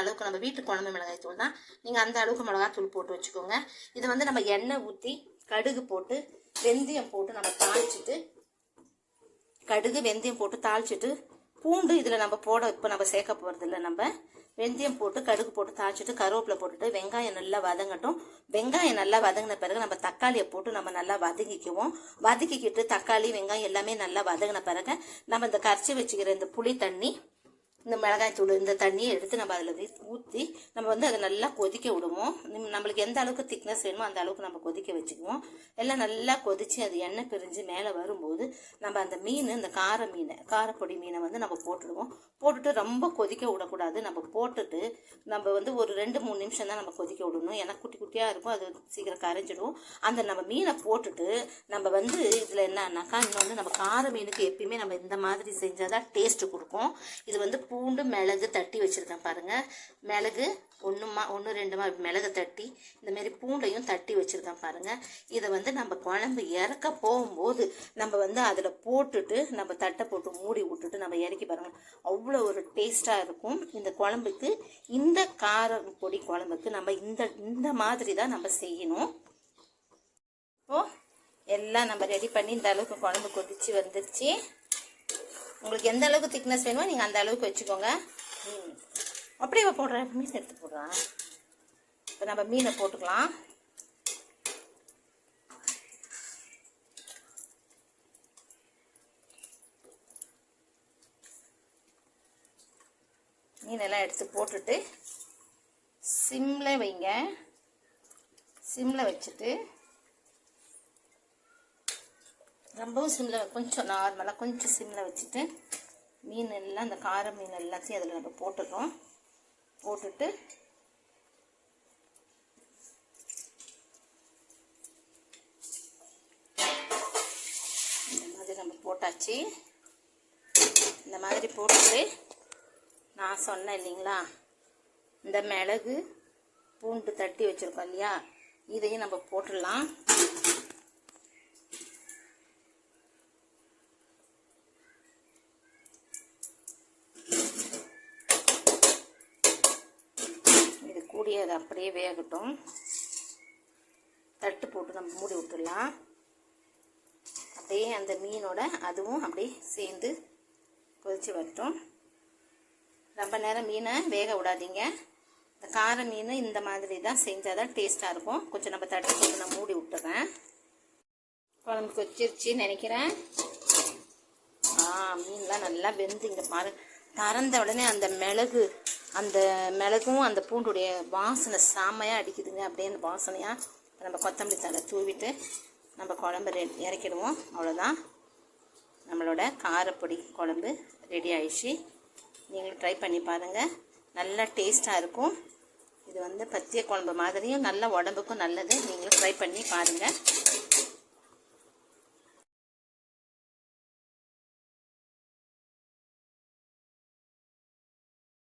அளவுக்கு நம்ம வீட்டு குழம்பு மிளகாய் தூள் தான், நீங்கள் அந்த அளவுக்கு மிளகாத்தூள் போட்டு வச்சுக்கோங்க. இதை வந்து நம்ம எண்ணெய் ஊற்றி கடுகு போட்டு வெந்தயம் போட்டு நம்ம தாளிச்சிட்டு, கடுகு வெந்தயம் போட்டு தாளிச்சிட்டு, பூண்டு இதில் நம்ம இப்போ நம்ம சேர்க்க போகிறது இல்லை. நம்ம வெந்தயம் போட்டு கடுகு போட்டு தாளிச்சிட்டு கருவேப்பிலை போட்டுட்டு வெங்காயம் நல்லா வதங்கட்டும். வெங்காயம் நல்லா வதங்கின பிறகு நம்ம தக்காளியை போட்டு நம்ம நல்லா வதக்கிக்குவோம். வதக்கிக்கிட்டு தக்காளி வெங்காயம் எல்லாமே நல்லா வதங்கின பிறகு நம்ம இந்த கரைச்சி வச்சுக்கிற இந்த புளி தண்ணி, இந்த மிளகாய் தூள், இந்த தண்ணியை எடுத்து நம்ம அதில் ஊற்றி நம்ம வந்து அதை நல்லா கொதிக்க விடுவோம். நம்மளுக்கு எந்த அளவுக்கு திக்னஸ் வேணுமோ அந்த அளவுக்கு நம்ம கொதிக்க வச்சுக்குவோம். எல்லாம் நல்லா கொதித்து அது எண்ணெய் பிரிஞ்சு மேலே வரும்போது நம்ம அந்த மீன், இந்த காரப்பொடி மீனை வந்து நம்ம போட்டுடுவோம். போட்டுட்டு ரொம்ப கொதிக்க விடக்கூடாது. நம்ம போட்டுட்டு நம்ம வந்து ஒரு 2-3 நிமிஷம் தான் நம்ம கொதிக்க விடணும். ஏன்னா குட்டி குட்டியாக இருக்கும், அது சீக்கிரம் கரைஞ்சிடும். அந்த நம்ம மீனை போட்டுட்டு நம்ம வந்து இதில் என்னன்னாக்கா, இன்னொன்று நம்ம கார மீனுக்கு எப்பயுமே நம்ம இந்த மாதிரி செஞ்சால் தான் டேஸ்ட்டு கொடுக்கும். இது வந்து பூண்டு மிளகு தட்டி வச்சுருக்கேன் பாருங்கள். மிளகு 1-2 மிளகு தட்டி, இந்தமாரி பூண்டையும் தட்டி வச்சுருக்கேன் பாருங்கள். இதை வந்து நம்ம குழம்பு இறக்க போகும்போது நம்ம வந்து அதில் போட்டுட்டு நம்ம தட்டை போட்டு மூடி விட்டுட்டு நம்ம இறக்கி பாருங்கள். அவ்வளோ ஒரு டேஸ்ட்டாக இருக்கும் இந்த குழம்புக்கு. இந்த கார பொடி குழம்புக்கு நம்ம இந்த மாதிரி தான் நம்ம செய்யணும். இப்போது எல்லாம் நம்ம ரெடி பண்ணி இந்த அளவுக்கு குழம்பு கொதிச்சு வந்துருச்சு. உங்களுக்கு எந்த அளவுக்கு திக்னஸ் வேணுமோ நீங்கள் அந்த அளவுக்கு வச்சுக்கோங்க. அப்படியே போடுறேன், மீன் எடுத்து போடுறேன். இப்போ நம்ம மீனை போட்டுக்கலாம். மீனெல்லாம் எடுத்து போட்டுட்டு சிம்மில் வைங்க. சிம்மில் வச்சுட்டு ரொம்பவும் சிம்மில், கொஞ்சம் நார்மலாக கொஞ்சம் சிம்மில் வச்சுட்டு மீன் எல்லாம், அந்த கார மீன் எல்லாத்தையும் அதில் நம்ம போட்டுடுறோம். போட்டுட்டு இந்த மாதிரி நம்ம போட்டாச்சு. இந்த மாதிரி போட்டுட்டு நான் சொன்னேன் இல்லைங்களா, இந்த மிளகு பூண்டு தட்டி வச்சுருக்கோம் இல்லையா, இதையும் நம்ம போட்டுடலாம். அது அப்படியே வேகட்டும். தட்டு போட்டு நம்ம மூடி விட்டுடலாம். அப்படியே அந்த மீனோட அதுவும் அப்படியே சேர்ந்து கொதிச்சு வரட்டும். ரொம்ப நேரம் மீனை வேக விடாதீங்க. இந்த கார மீன் இந்த மாதிரி தான் செஞ்சால் தான் டேஸ்ட்டாக இருக்கும். கொஞ்சம் நம்ம தட்டு போட்டு நான் மூடி விட்டுறேன். குழம்பு கொச்சிருச்சுன்னு நினைக்கிறேன். மீன்லாம் நல்லா வெந்து இங்கே பாரு, திறந்த உடனே அந்த மிளகும் அந்த பூண்டுடைய வாசனை செம்மையாக அடிக்குதுங்க. அப்படியே அந்த வாசனையாக நம்ம கொத்தமல்லி தழை தூவிட்டு நம்ம குழம்பு இறக்கிடுவோம். அவ்வளோதான், நம்மளோட காரப்பொடி குழம்பு ரெடி ஆயிடுச்சு. நீங்களும் ட்ரை பண்ணி பாருங்கள், நல்லா டேஸ்ட்டாக இருக்கும். இது வந்து பத்திய குழம்பு மாதிரியும் நல்ல உடம்புக்கும் நல்லது. நீங்களும் ட்ரை பண்ணி பாருங்கள்.